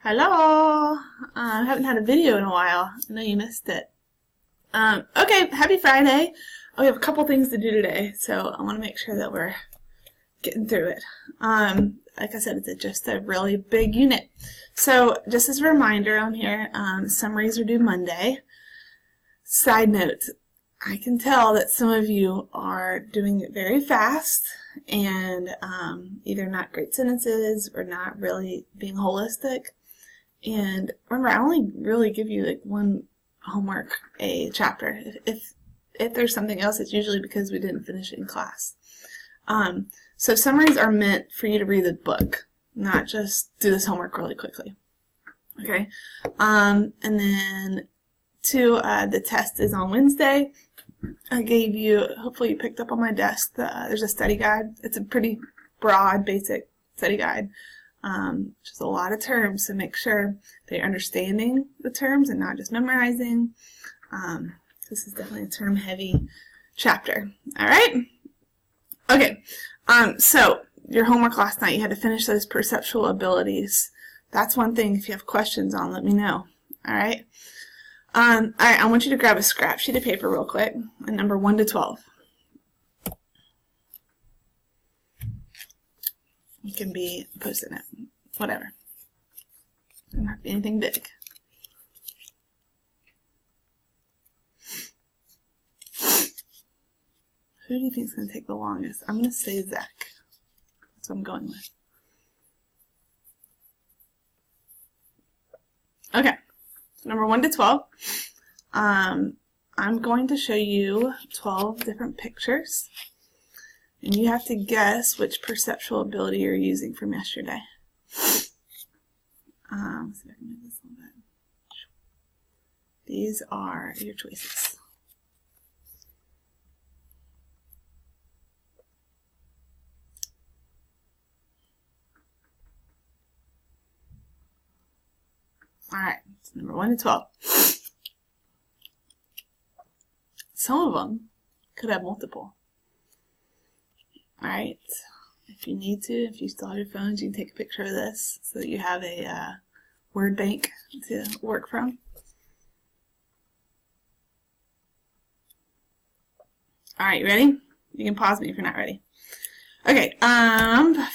Hello! I haven't had a video in a while. I know you missed it. Okay, happy Friday. We have a couple things to do today, so I want to make sure that we're getting through it. Like I said, it's just a really big unit. So, just as a reminder on here, summaries are due Monday. Side note, I can tell that some of you are doing it very fast and either not great sentences or not really being holistic. And remember, I only really give you like one homework a chapter. If there's something else, it's usually because we didn't finish it in class. So summaries are meant for you to read the book, not just do this homework really quickly. Okay? And then the test is on Wednesday. I gave you, hopefully you picked up on my desk, there's a study guide. It's a pretty broad, basic study guide. Just a lot of terms, so make sure that you're understanding the terms and not just memorizing. This is definitely a term-heavy chapter. All right? Okay. So your homework last night, you had to finish those perceptual abilities. That's one thing. If you have questions on, let me know. All right? All right, I want you to grab a scrap sheet of paper real quick, and number 1 to 12. You can be Post-it note, whatever. Doesn't have to be anything big. Who do you think is going to take the longest? I'm going to say Zach. That's what I'm going with. Okay, so number 1 to 12. I'm going to show you 12 different pictures. And you have to guess which perceptual ability you're using from yesterday. Let's see if I can move this a little bit. These are your choices. Alright, so number 1 to 12. Some of them could have multiple. Alright, if you need to, if you still have your phones, you can take a picture of this so that you have a word bank to work from. Alright, you ready? You can pause me if you're not ready. Okay,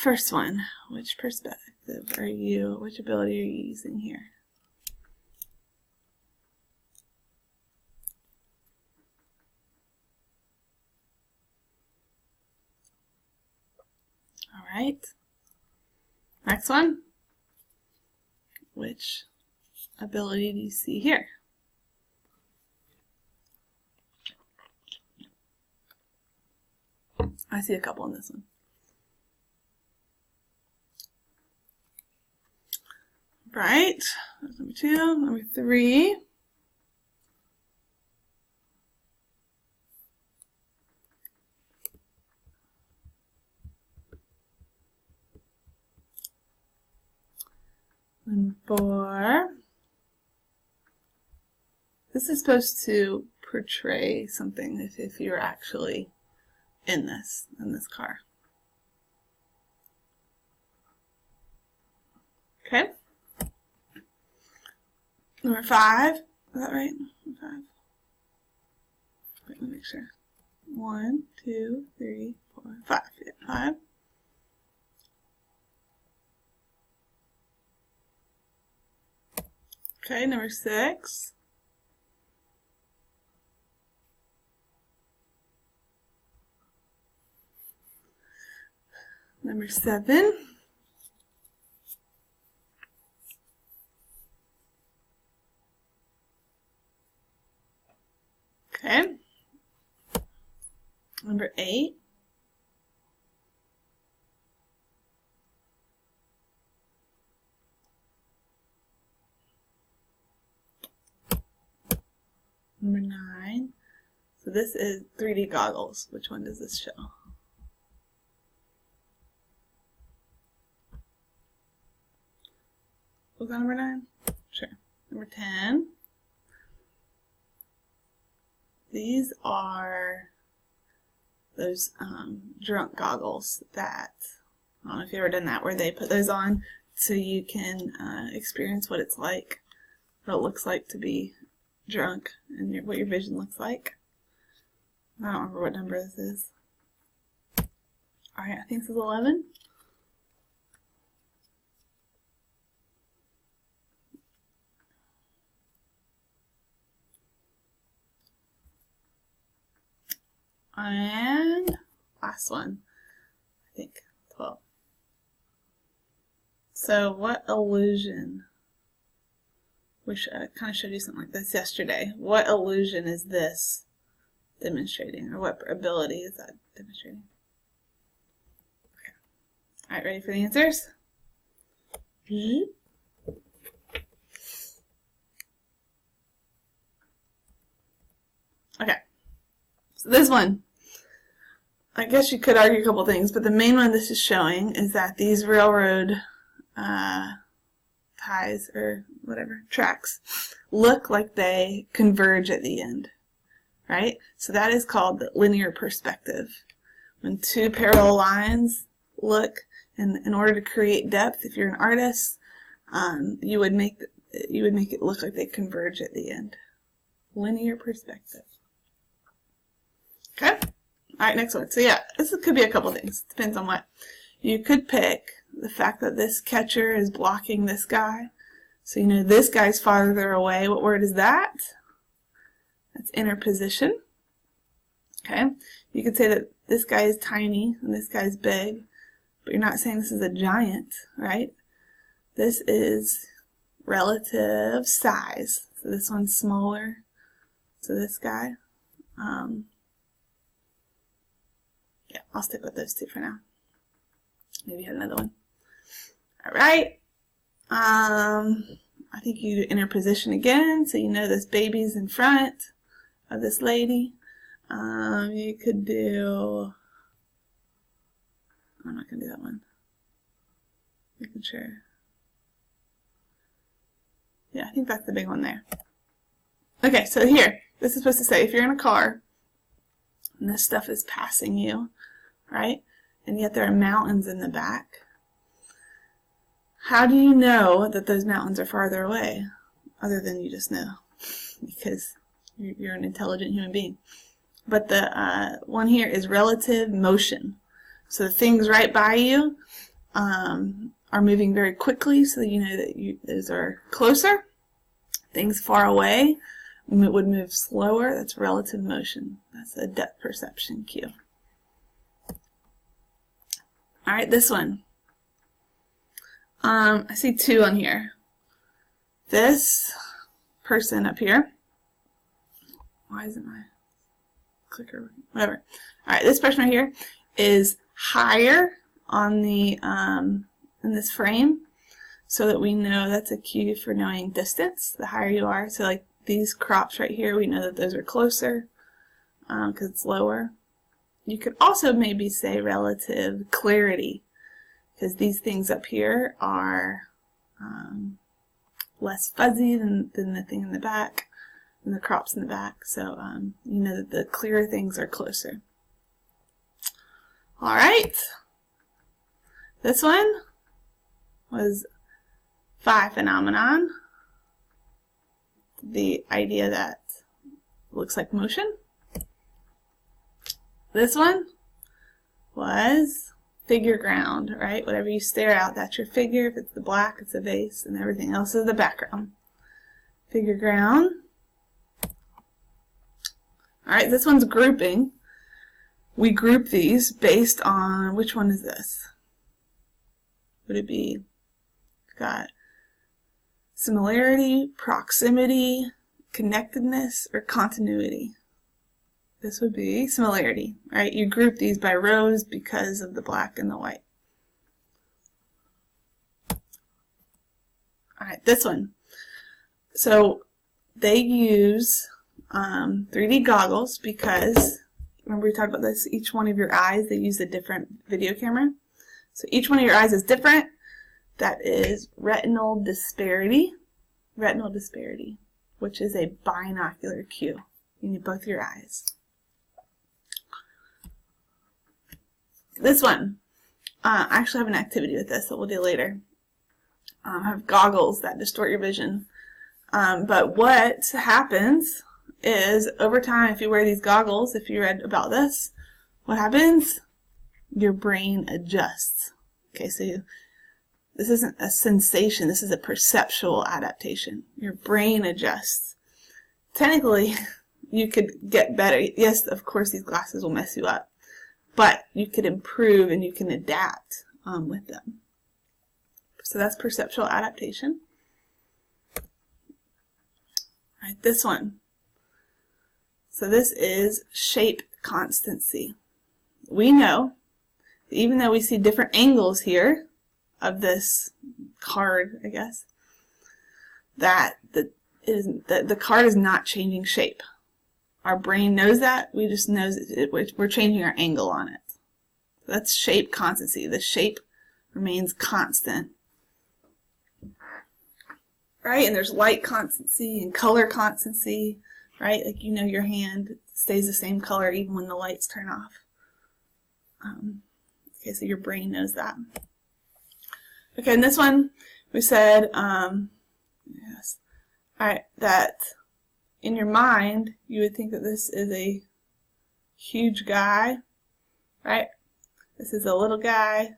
first one. Which perspective are you, which ability are you using here? Alright, next one. Which ability do you see here? I see a couple in this one. Right, that's number 2. Number 3. And 4. This is supposed to portray something if you're actually in this car. Okay. Number 5. Is that right? 5. Let me make sure. 1, 2, 3, 4, 5. Yeah, 5. Okay, number 6. Number 7. Okay. Number 8. Number 9. So this is 3D goggles. Which one does this show? Was that number 9? Sure. Number 10. These are those drunk goggles that, I don't know if you've ever done that, where they put those on so you can experience what it's like, what it looks like to be drunk, and what your vision looks like. I don't remember what number this is. Alright, I think this is 11. And last one, I think 12. So what illusion, which I kind of showed you something like this yesterday, what illusion is this demonstrating, or what ability is that demonstrating? Okay. Alright, ready for the answers? Okay, so this one, I guess you could argue a couple things, but the main one this is showing is that these railroad ties, or whatever, tracks, look like they converge at the end, right? So that is called the linear perspective. When two parallel lines look, and in order to create depth, if you're an artist, you would make it look like they converge at the end. Linear perspective. Okay? Alright, next one. So yeah, this could be a couple things. Depends on what. You could pick the fact that this catcher is blocking this guy. So you know this guy's farther away. What word is that? That's interposition. Okay? You could say that this guy is tiny and this guy's big, but you're not saying this is a giant, right? This is relative size. So this one's smaller to this guy. Yeah, I'll stick with those two for now. Maybe you had another one. Alright. I think you do interposition again, so you know this baby's in front of this lady. You could do... I'm not going to do that one. Making sure. Yeah, I think that's the big one there. Okay, so here, this is supposed to say if you're in a car and this stuff is passing you, right? And yet there are mountains in the back. How do you know that those mountains are farther away? Other than you just know, because you're an intelligent human being. But the one here is relative motion. So the things right by you are moving very quickly, so that you know that those are closer. Things far away would move slower. That's relative motion. That's a depth perception cue. Alright, this one. I see two on here. This person up here. Why isn't my clicker working? Whatever. Alright, this person right here is higher on the in this frame, so that we know that's a cue for knowing distance. The higher you are, so like these crops right here, we know that those are closer because it's lower. You could also maybe say relative clarity, because these things up here are less fuzzy than the thing in the back, and the crops in the back. So you know that the clearer things are closer. Alright. This one was phi phenomenon. The idea that looks like motion. This one was figure ground, right? Whatever you stare out, that's your figure. If it's the black, it's a vase, and everything else is the background. Figure ground. Alright, this one's grouping. We group these based on, which one is this? Would it be, got similarity, proximity, connectedness, or continuity? This would be similarity, right? You group these by rows because of the black and the white. Alright, this one. So they use 3D goggles because, remember we talked about this, each one of your eyes, they use a different video camera. So each one of your eyes is different. That is retinal disparity. Retinal disparity, which is a binocular cue. You need both your eyes. This one, I actually have an activity with this that we'll do later. have goggles that distort your vision. But what happens is, over time, if you wear these goggles, if you read about this, what happens? Your brain adjusts. Okay, so this isn't a sensation, this is a perceptual adaptation. Your brain adjusts. Technically, you could get better. Yes, of course, these glasses will mess you up, but you could improve and you can adapt with them. So that's perceptual adaptation. All right, this one. So this is shape constancy. We know, even though we see different angles here of this card, I guess, that the card is not changing shape. Our brain knows that. We just know we're changing our angle on it. So that's shape constancy. The shape remains constant. Right? And there's light constancy and color constancy. Right? Like, you know, your hand stays the same color even when the lights turn off. Okay, so your brain knows that. Okay, and this one, we said, yes. All right, that in your mind, you would think that this is a huge guy, right? This is a little guy.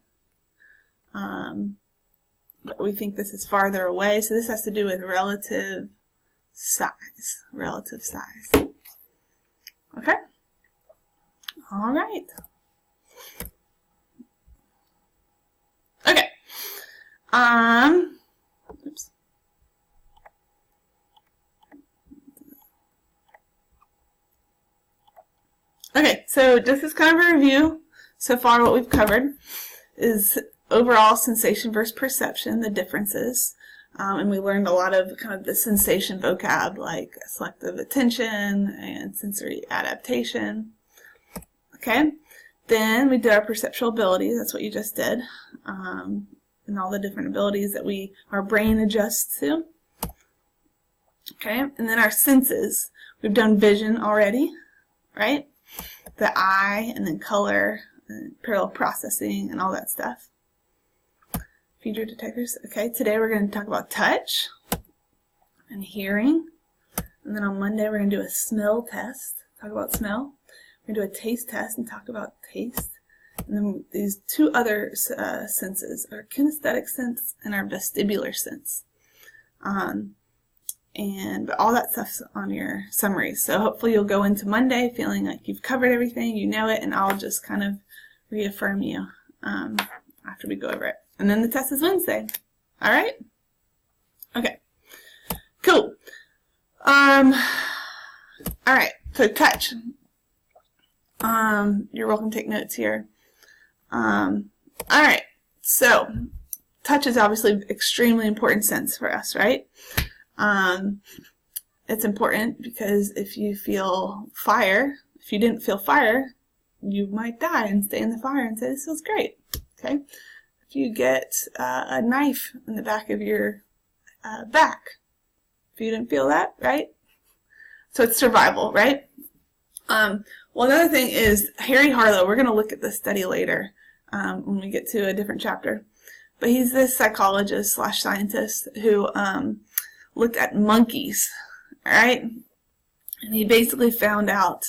But we think this is farther away, so this has to do with relative size. Relative size. Okay? All right. Okay. Oops. Okay, so just as kind of a review, so far what we've covered is overall sensation versus perception, the differences. And we learned a lot of kind of the sensation vocab, like selective attention and sensory adaptation. Okay, then we did our perceptual abilities. That's what you just did, and all the different abilities that our brain adjusts to. Okay, and then our senses. We've done vision already, right? The eye, and then color, and parallel processing, and all that stuff. Feature detectors. Okay, today we're going to talk about touch and hearing. And then on Monday we're going to do a smell test, talk about smell. We're going to do a taste test and talk about taste. And then these two other senses, our kinesthetic sense and our vestibular sense. But all that stuff's on your summary. So hopefully you'll go into Monday feeling like you've covered everything, you know it, and I'll just kind of reaffirm you after we go over it. And then the test is Wednesday. All right? Okay. Cool. All right. So touch. You're welcome to take notes here. All right. So touch is obviously extremely important sense for us, right? It's important because if you feel fire, if you didn't feel fire, you might die and stay in the fire and say, this feels great. Okay? If you get a knife in the back of your back, if you didn't feel that, right? So it's survival, right? Well, another thing is Harry Harlow. We're going to look at this study later when we get to a different chapter. But he's this psychologist / scientist who looked at monkeys, all right? And he basically found out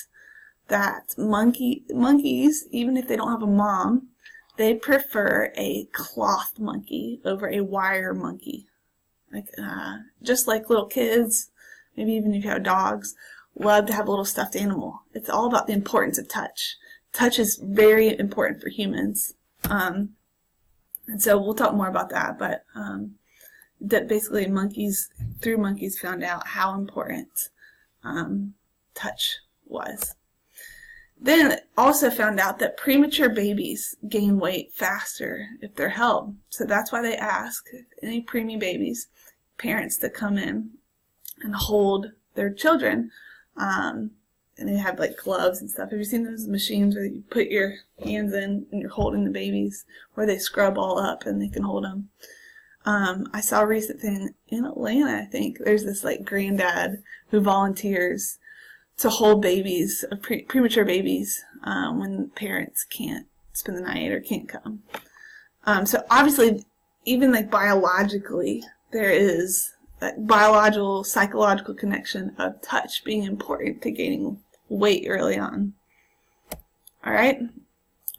that monkeys, even if they don't have a mom, they prefer a cloth monkey over a wire monkey. Like, just like little kids, maybe even if you have dogs, love to have a little stuffed animal. It's all about the importance of touch. Touch is very important for humans. And so we'll talk more about that, but that basically monkeys found out how important touch was. Then it also found out that premature babies gain weight faster if they're held. So that's why they ask any preemie babies, parents to come in and hold their children. And they have like gloves and stuff. Have you seen those machines where you put your hands in and you're holding the babies, where they scrub all up and they can hold them? I saw a recent thing in Atlanta, I think. There's this like granddad who volunteers to hold babies, premature babies, when parents can't spend the night or can't come. So obviously, even like biologically, there is that biological, psychological connection of touch being important to gaining weight early on. All right?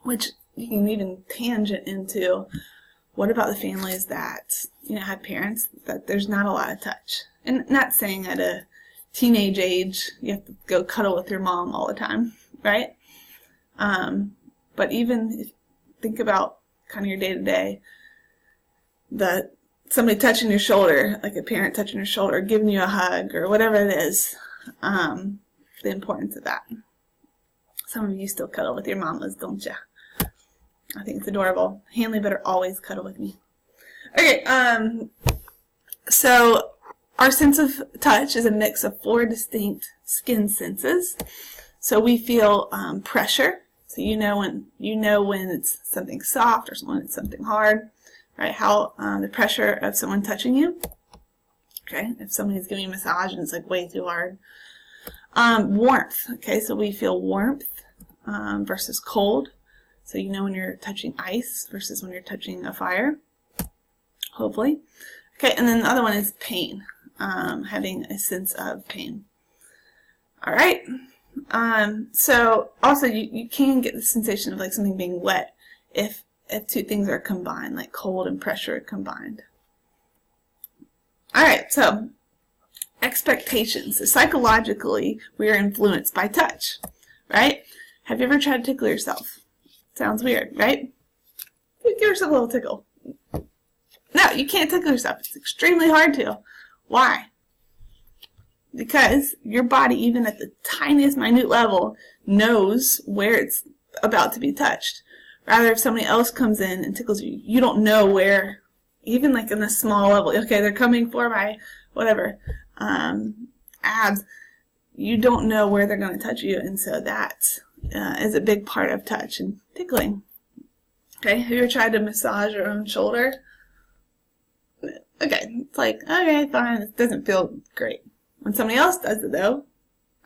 Which you can even tangent into, what about the families that, have parents that there's not a lot of touch? And not saying at a teenage age you have to go cuddle with your mom all the time, right? But even if think about kind of your day-to-day, somebody touching your shoulder, like a parent touching your shoulder, giving you a hug, or whatever it is, the importance of that. Some of you still cuddle with your mamas, don't ya? I think it's adorable. Hanley better always cuddle with me. Okay, so our sense of touch is a mix of 4 distinct skin senses. So we feel pressure. So you know when it's something soft or when it's something hard, right? How the pressure of someone touching you. Okay, if somebody's giving you a massage and it's like way too hard. Warmth. Okay, so we feel warmth versus cold. So you know when you're touching ice versus when you're touching a fire, hopefully. Okay, and then the other one is pain, having a sense of pain. All right. So also you can get the sensation of like something being wet if 2 things are combined, like cold and pressure combined. All right, so expectations. So psychologically, we are influenced by touch, right? Have you ever tried to tickle yourself? Sounds weird, right? Give yourself a little tickle. No, you can't tickle yourself. It's extremely hard to. Why? Because your body, even at the tiniest minute level, knows where it's about to be touched. Rather, if somebody else comes in and tickles you, you don't know where, even like in a small level, okay, they're coming for my, whatever, abs, you don't know where they're going to touch you, and so that is a big part of touch and tickling. Okay, have you ever tried to massage your own shoulder? Okay, it's like, okay, fine, it doesn't feel great. When somebody else does it though,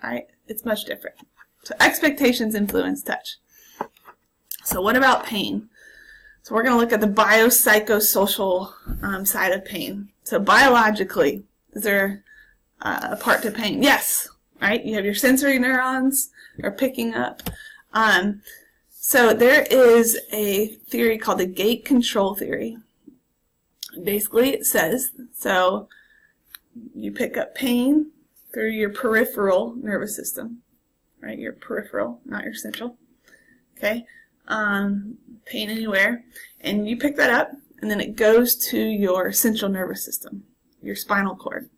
alright, it's much different. So expectations influence touch. So what about pain? So we're going to look at the biopsychosocial side of pain. So biologically, is there a part to pain? Yes, right? You have your sensory neurons are picking up. So there is a theory called the gate control theory. Basically, it says, so you pick up pain through your peripheral nervous system, right? Your peripheral, not your central. Okay? Pain anywhere. And you pick that up, and then it goes to your central nervous system, your spinal cord.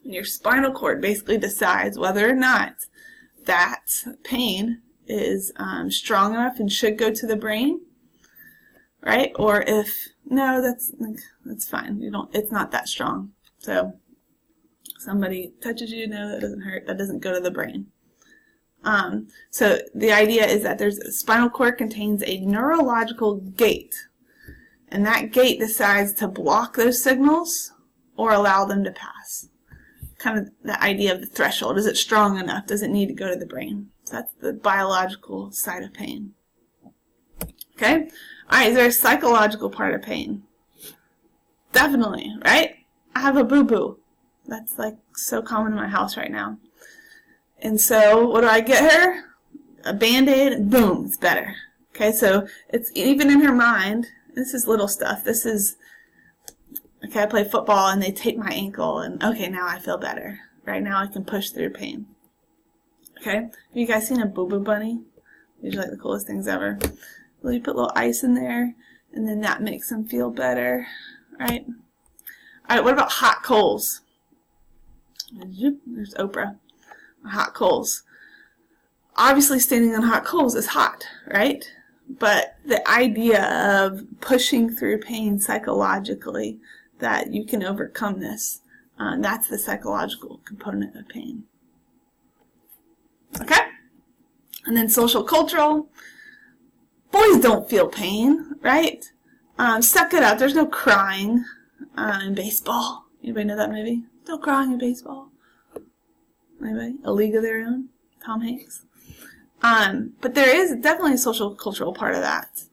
And your spinal cord basically decides whether or not that pain is strong enough and should go to the brain, right? Or if no, that's fine. It's not that strong. So somebody touches you, no, that doesn't hurt. That doesn't go to the brain. So the idea is that the spinal cord contains a neurological gate, and that gate decides to block those signals or allow them to pass. Kind of the idea of the threshold. Is it strong enough? Does it need to go to the brain? So that's the biological side of pain. Okay? Alright, is there a psychological part of pain? Definitely, right? I have a boo-boo. That's like so common in my house right now. And so, what do I get her? A Band-Aid, and boom, it's better. Okay, so it's even in her mind, this is little stuff. This is, okay, I play football and they tape my ankle and okay, now I feel better. Right now I can push through pain. Okay, have you guys seen a boo-boo bunny? These are like the coolest things ever. Well, you put a little ice in there and then that makes them feel better, right? Alright, what about hot coals? There's Oprah. Hot coals. Obviously standing on hot coals is hot, right? But the idea of pushing through pain psychologically, that you can overcome this, that's the psychological component of pain. Okay? And then social cultural. Boys don't feel pain, right? Suck it up. There's no crying in baseball. Anybody know that movie? No crying in baseball. Anybody? A League of Their Own? Tom Hanks. But there is definitely a social cultural part of that.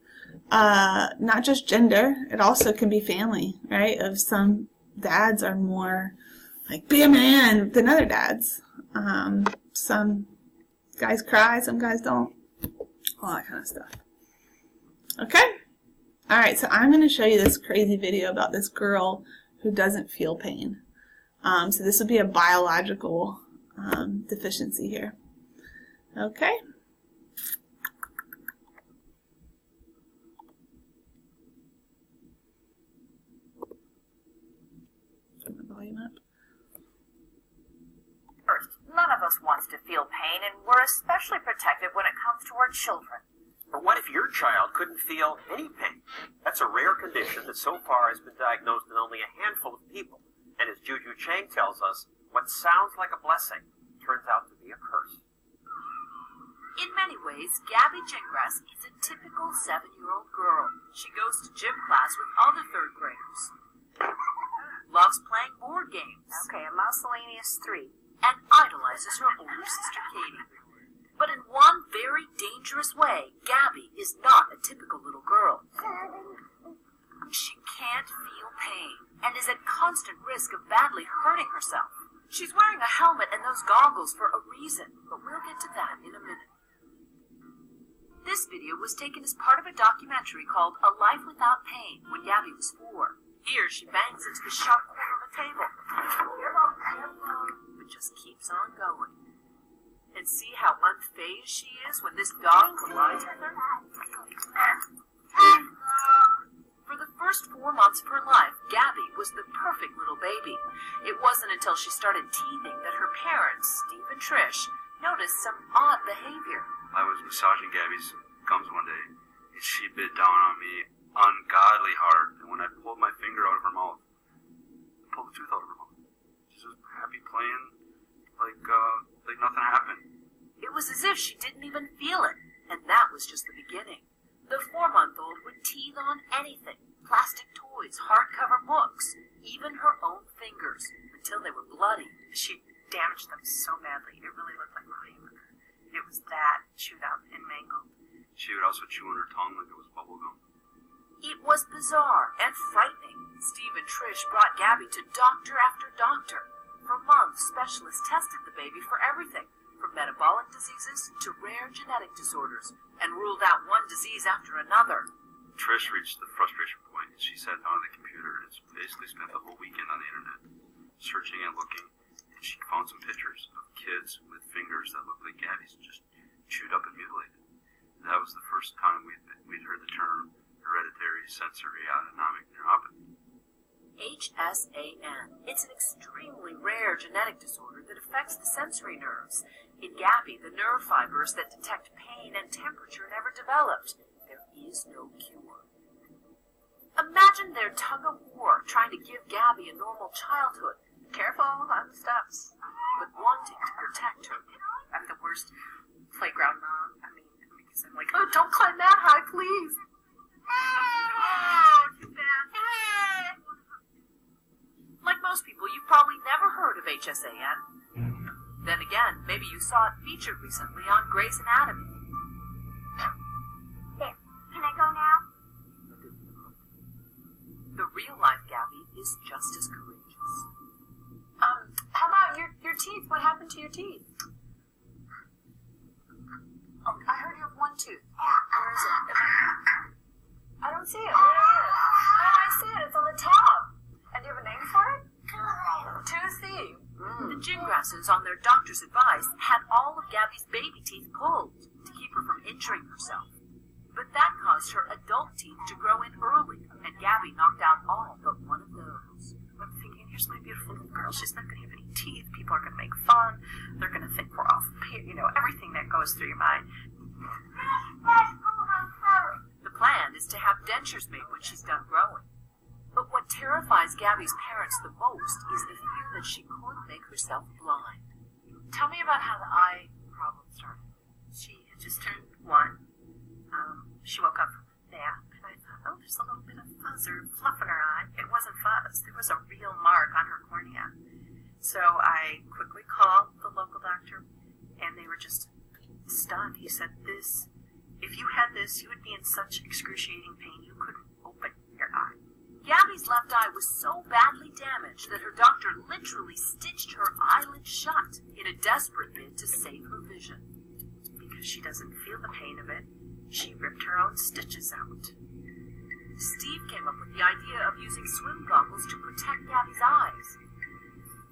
not just gender, it also can be family, right? Of some dads are more like, be a man than other dads. Some guys cry, some guys don't. All that kind of stuff. Okay? Alright, so I'm going to show you this crazy video about this girl who doesn't feel pain. So this would be a biological deficiency here. Okay? Turn the volume up. First, none of us wants to feel pain, and we're especially protective when it comes to our children. But what if your child couldn't feel any pain? That's a rare condition that so far has been diagnosed in only a handful of people. And as Juju Chang tells us, what sounds like a blessing turns out to be a curse. In many ways, Gabby Gingras is a typical 7-year-old girl. She goes to gym class with other third graders, loves playing board games, Okay, a miscellaneous 3. and idolizes her older sister Katie. But in one very dangerous way, Gabby is not a typical little girl. She can't feel pain and is at constant risk of badly hurting herself. She's wearing a helmet and those goggles for a reason, but we'll get to that in a minute. This video was taken as part of a documentary called A Life Without Pain when Gabby was 4. Here she bangs into the sharp corner of a table, but just keeps on going. And see how unfazed she is when this dog collides with her? For the first 4 months of her life, Gabby was the perfect little baby. It wasn't until she started teething that her parents, Steve and Trish, noticed some odd behavior. I was massaging Gabby's gums one day, and she bit down on me ungodly hard. And when I pulled my finger out of her mouth, I pulled the tooth out of her mouth. She was happy playing, like nothing happened. It was as if she didn't even feel it, and that was just the beginning. The 4-month-old would teethe on anything, plastic toys, hardcover books, even her own fingers, until they were bloody. She damaged them so badly, it really looked like mine. It was that chewed up and mangled. She would also chew on her tongue like it was bubble gum. It was bizarre and frightening. Steve and Trish brought Gabby to doctor after doctor. For months, specialists tested the baby for everything, from metabolic diseases to rare genetic disorders, and ruled out one disease after another. Trish reached the frustration point, and she sat down on the computer and basically spent the whole weekend on the internet, searching and looking, and she found some pictures of kids with fingers that looked like Gabby's, just chewed up and mutilated. And that was the first time we'd heard the term hereditary sensory autonomic neuropathy. HSAN. It's an extremely rare genetic disorder that affects the sensory nerves. In Gabby, the nerve fibers that detect pain and temperature never developed. There is no cure. Imagine their tug-of-war trying to give Gabby a normal childhood, Careful on the steps. but wanting to protect her. I'm the worst playground mom. I mean, because I'm like, oh, don't climb that high, please. Oh, too bad. Like most people, you've probably never heard of HSAN. Then again, maybe you saw it featured recently on Grey's Anatomy. There. Can I go now? The real-life Gabby is just as courageous. How about your teeth? What happened to your teeth? Oh, I heard you have one tooth. Where is it? I don't see it. Where is it? Oh, I see it. It's on the top. And do you have a name for it? Toothy. The Gingrasses, on their doctor's advice, had all of Gabby's baby teeth pulled to keep her from injuring herself. But that caused her adult teeth to grow in early, and Gabby knocked out all but one of those. I'm thinking, here's my beautiful little girl. She's not going to have any teeth. People are going to make fun. They're going to think we're off, everything that goes through your mind. The plan is to have dentures made when she's done growing. But what terrifies Gabby's parents the most is the fear that she could make herself blind. Tell me about how the eye problem started. She had just turned 1. She woke up from a nap, and I thought, oh, there's a little bit of fuzz or fluff in her eye. It wasn't fuzz. There was a real mark on her cornea. So I quickly called the local doctor, and they were just stunned. He said, this If you had this, you would be in such excruciating pain you couldn't open your eye. Gabby's left eye was so badly damaged that her doctor literally stitched her eyelid shut in a desperate bid to save her vision. Because she doesn't feel the pain of it, she ripped her own stitches out. Steve came up with the idea of using swim goggles to protect Gabby's eyes.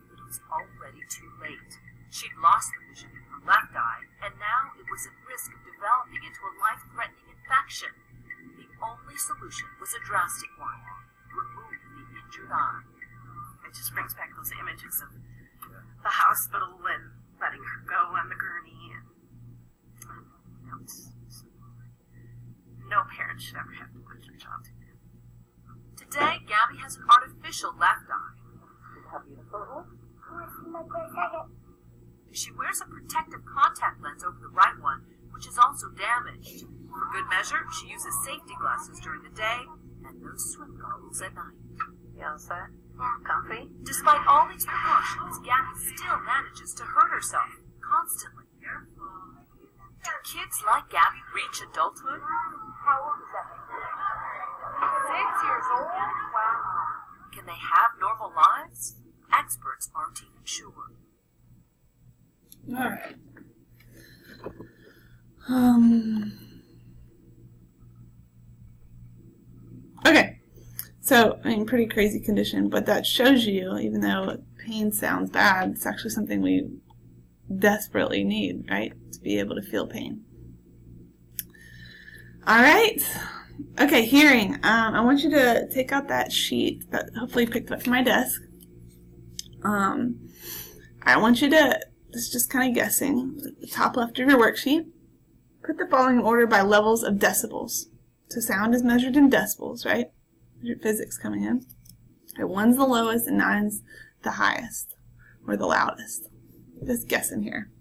But it was already too late. She'd lost the vision in her left eye, and now it was at risk of developing into a life-threatening infection. The only solution was a drastic one: remove the injured eye. It just brings back those images of the hospital and letting her go on the gurney. And no parent should ever have to put their child to that. Today, Gabby has an artificial left eye. How beautiful. She wears a protective contact lens over the right one, which is also damaged. For good measure, she uses safety glasses during the day and those swim goggles at night. You all set? Comfy? Despite all these precautions, Gabby still manages to hurt herself constantly. Do kids like Gabby reach adulthood? How old is that? 6 years old? Wow. Can they have normal lives? Experts aren't even sure. Alright. Okay. So, I mean, pretty crazy condition, but that shows you, even though pain sounds bad, it's actually something we desperately need, right? To be able to feel pain. Alright. Okay, hearing. I want you to take out that sheet that hopefully you picked up from my desk. I want you to, this is just kind of guessing, the top left of your worksheet, put the following in order by levels of decibels. So sound is measured in decibels, right? Your physics coming in. Okay, 1's the lowest and 9's the highest, or the loudest. Just guessing here.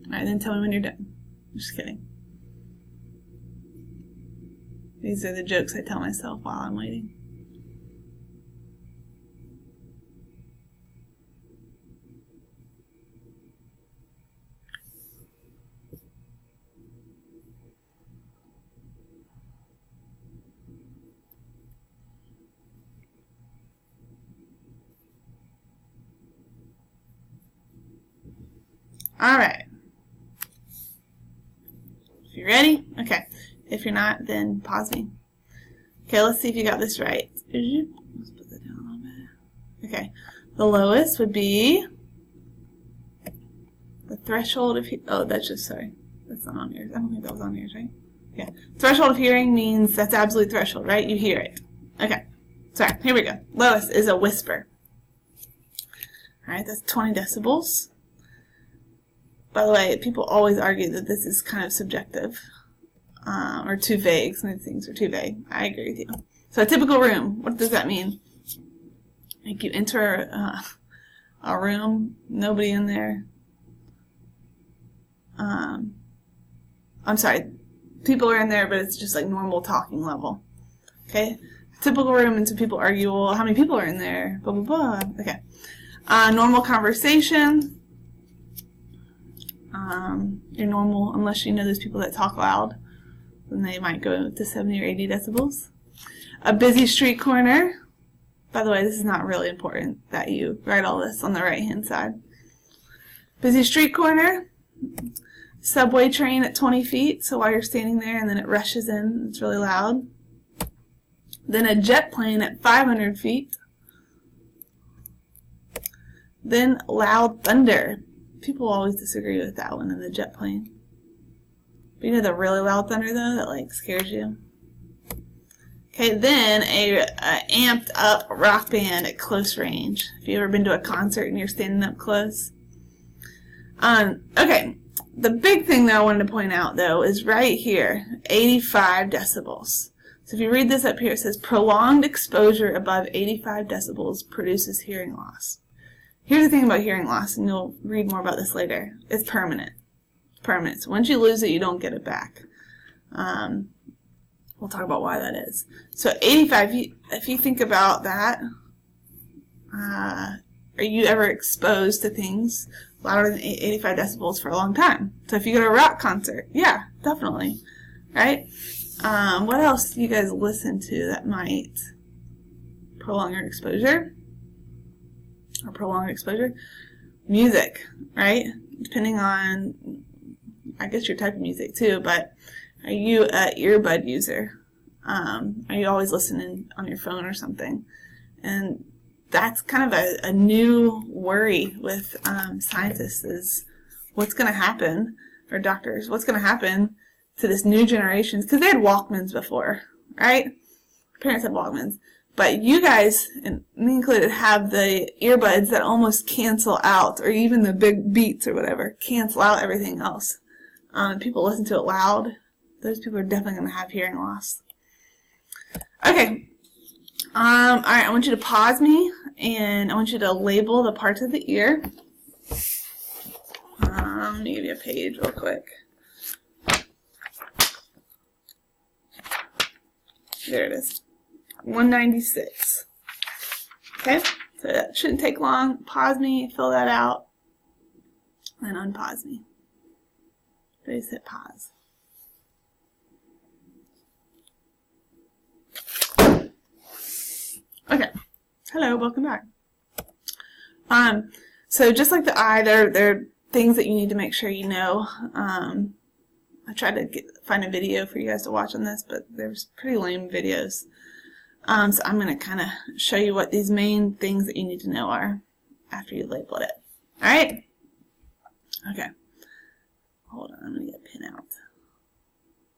Alright, then tell me when you're done. Just kidding. These are the jokes I tell myself while I'm waiting. Alright. You ready? Okay. If you're not, then pause me. Okay, let's see if you got this right. Let's put that down a little bit. Okay. The lowest would be the threshold of... Oh, that's just... Sorry. That's not on yours. I don't think that was on yours, right? Yeah. Threshold of hearing means that's absolute threshold, right? You hear it. Okay. Sorry. Here we go. Lowest is a whisper. Alright, that's 20 decibels. By the way, people always argue that this is kind of subjective, or too vague. Some of the things are too vague. I agree with you. So a typical room, what does that mean? Like you enter a room, nobody in there. I'm sorry, people are in there, but it's just like normal talking level. Okay? Typical room, and some people argue, well, how many people are in there? Blah, blah, blah. Okay. Normal conversation. Your normal, unless you know those people that talk loud, then they might go to 70 or 80 decibels. A busy street corner. By the way, this is not really important that you write all this on the right-hand side. Busy street corner. Subway train at 20 feet, so while you're standing there and then it rushes in, it's really loud. Then a jet plane at 500 feet. Then loud thunder. People always disagree with that one in the jet plane. But you know the really loud thunder, though, that like scares you? Okay, then a amped up rock band at close range. Have you ever been to a concert and you're standing up close? Okay, the big thing that I wanted to point out, though, is right here, 85 decibels. So if you read this up here, it says prolonged exposure above 85 decibels produces hearing loss. Here's the thing about hearing loss, and you'll read more about this later. It's permanent. permanent. So once you lose it, you don't get it back. We'll talk about why that is. So 85, if you think about that, are you ever exposed to things louder than 85 decibels for a long time? So if you go to a rock concert, yeah, definitely, right? What else do you guys listen to that might prolong your exposure? Or prolong your exposure? Music, right? Depending on, I guess, your type of music too, but are you an earbud user? Are you always listening on your phone or something? And that's kind of a new worry with scientists is what's going to happen, or doctors, what's going to happen to this new generation, because they had Walkmans before, right? Parents had Walkmans. But you guys, and me included, have the earbuds that almost cancel out, or even the big Beats or whatever, cancel out everything else. People listen to it loud. Those people are definitely going to have hearing loss. Okay. All right, I want you to pause me, and I want you to label the parts of the ear. Let me give you a page real quick. There it is. 196. Okay, so that shouldn't take long. Pause me, fill that out, and unpause me. Just hit pause. Okay. Hello, welcome back. So just like the eye, there are things that you need to make sure you know. I tried to find a video for you guys to watch on this, but there's pretty lame videos. So I'm going to kind of show you what these main things that you need to know are after you labeled it. Alright? Okay. Hold on, I'm going to get a pin out.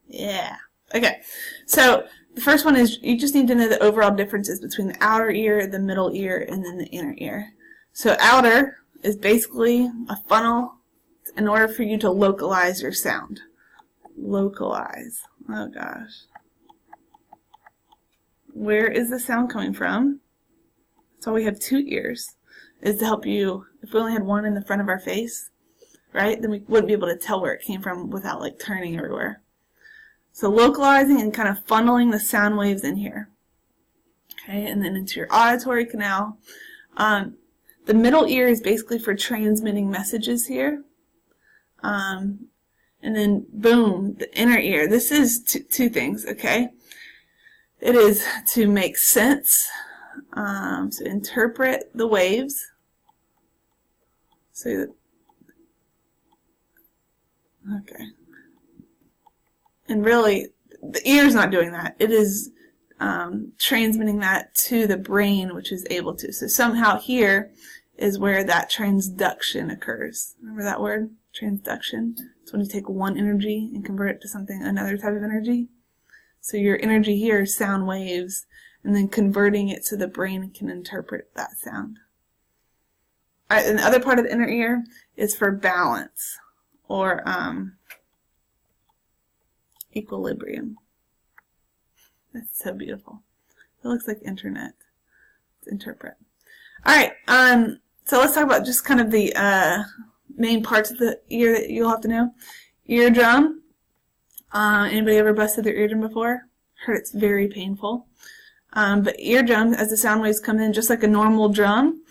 Yeah. Okay. So the first one is you just need to know the overall differences between the outer ear, the middle ear, and then the inner ear. So outer is basically a funnel in order for you to localize your sound. Localize. Oh gosh. Where is the sound coming from? So we have two ears. Is to help you, if we only had one in the front of our face, right, then we wouldn't be able to tell where it came from without like turning everywhere. So localizing and kind of funneling the sound waves in here. Okay, and then into your auditory canal. The middle ear is basically for transmitting messages here. And then, boom, the inner ear. This is two things, okay? It is to make sense, to interpret the waves. So, okay. And really, the ear's not doing that. It is transmitting that to the brain, which is able to. So somehow here is where that transduction occurs. Remember that word? Transduction. It's when you take one energy and convert it to something, another type of energy. So your energy here is sound waves, and then converting it so the brain can interpret that sound. All right, and the other part of the inner ear is for balance, or equilibrium. That's so beautiful. It looks like internet. Let's interpret. All right, so let's talk about just kind of the main parts of the ear that you'll have to know. Eardrum. Anybody ever busted their eardrum before? Heard it's very painful. But eardrum, as the sound waves come in, just like a normal drum,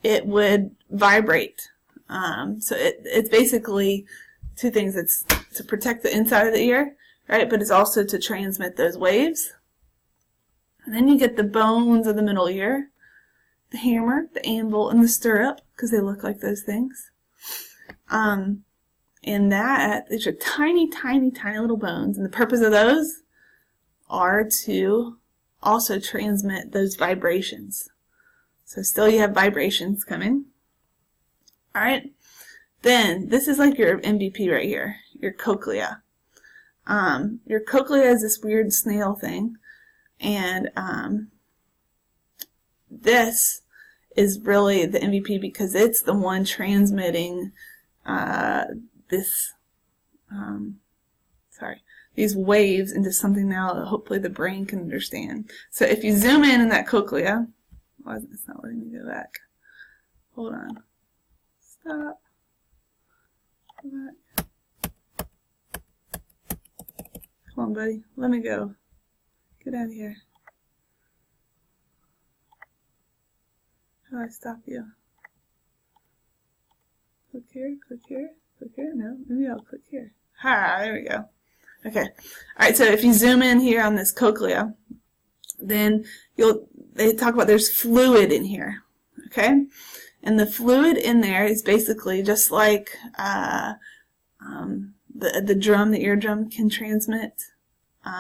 it would vibrate. So it's basically two things. It's to protect the inside of the ear, right? But it's also to transmit those waves. And then you get the bones of the middle ear, the hammer, the anvil, and the stirrup, because they look like those things. And these are tiny, tiny, tiny little bones. And the purpose of those are to also transmit those vibrations. So still you have vibrations coming. All right. Then this is like your MVP right here, your cochlea. Your cochlea is this weird snail thing. And this is really the MVP because it's the one transmitting these waves into something now that hopefully the brain can understand. So if you zoom in that cochlea, why is it's not letting me go back? Hold on. Stop. Go back. Come on, buddy. Let me go. Get out of here. How do I stop you? Click here, click here, click here. No, maybe I'll click here. Ha, there we go. Okay. Alright, so if you zoom in here on this cochlea, then they talk about there's fluid in here. Okay? And the fluid in there is basically just like the drum, the eardrum can transmit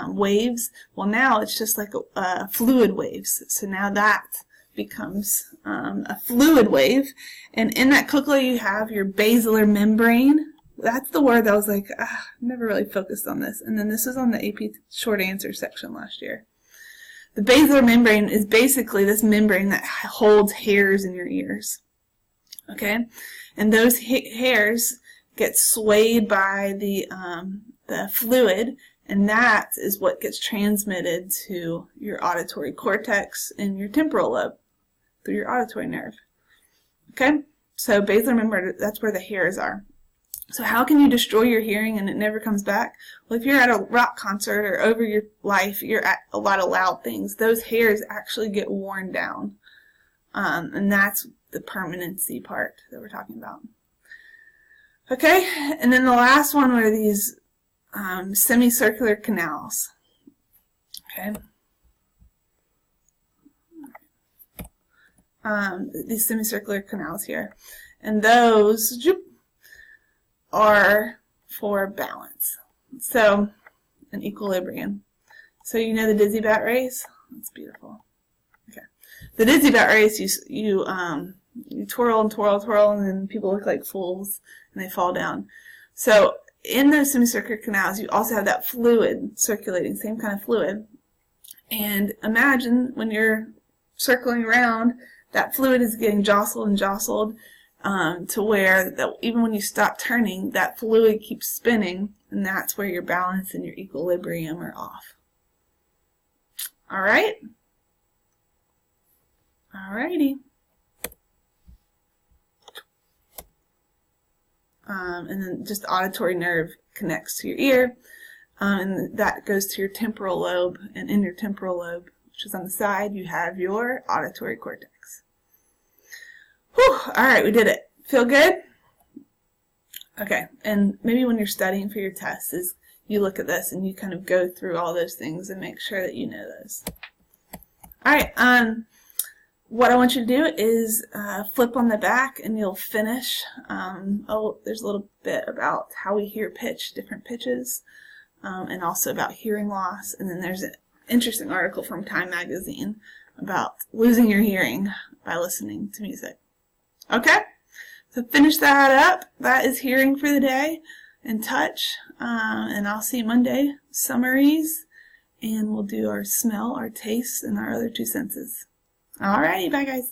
waves. Well, now it's just like fluid waves. So now that becomes a fluid wave. And in that cochlea you have your basilar membrane. That's the word that I was like, never really focused on this. And then this was on the AP short answer section last year. The basilar membrane is basically this membrane that holds hairs in your ears. Okay? And those hairs get swayed by the fluid, and that is what gets transmitted to your auditory cortex and your temporal lobe through your auditory nerve. Okay? So basilar membrane, that's where the hairs are. So how can you destroy your hearing and it never comes back? Well, if you're at a rock concert or over your life, you're at a lot of loud things, those hairs actually get worn down. And that's the permanency part that we're talking about. Okay, and then the last one were these semicircular canals. Okay. These semicircular canals here. And those are for balance. So, an equilibrium. So you know the dizzy bat race? That's beautiful. Okay. The dizzy bat race, you twirl and twirl and twirl, and then people look like fools and they fall down. So in those semicircular canals, you also have that fluid circulating, same kind of fluid. And imagine when you're circling around, that fluid is getting jostled and jostled to where that even when you stop turning, that fluid keeps spinning, and that's where your balance and your equilibrium are off. All right? Alrighty. And then just the auditory nerve connects to your ear, and that goes to your temporal lobe, and in your temporal lobe, which is on the side, you have your auditory cortex. Whew, alright, we did it. Feel good? Okay, and maybe when you're studying for your tests, is you look at this and you kind of go through all those things and make sure that you know those. Alright, what I want you to do is flip on the back and you'll finish. There's a little bit about how we hear pitch, different pitches, and also about hearing loss. And then there's an interesting article from Time Magazine about losing your hearing by listening to music. Okay? So finish that up. That is hearing for the day and touch. And I'll see you Monday. Summaries. And we'll do our smell, our taste, and our other two senses. Alrighty, bye guys.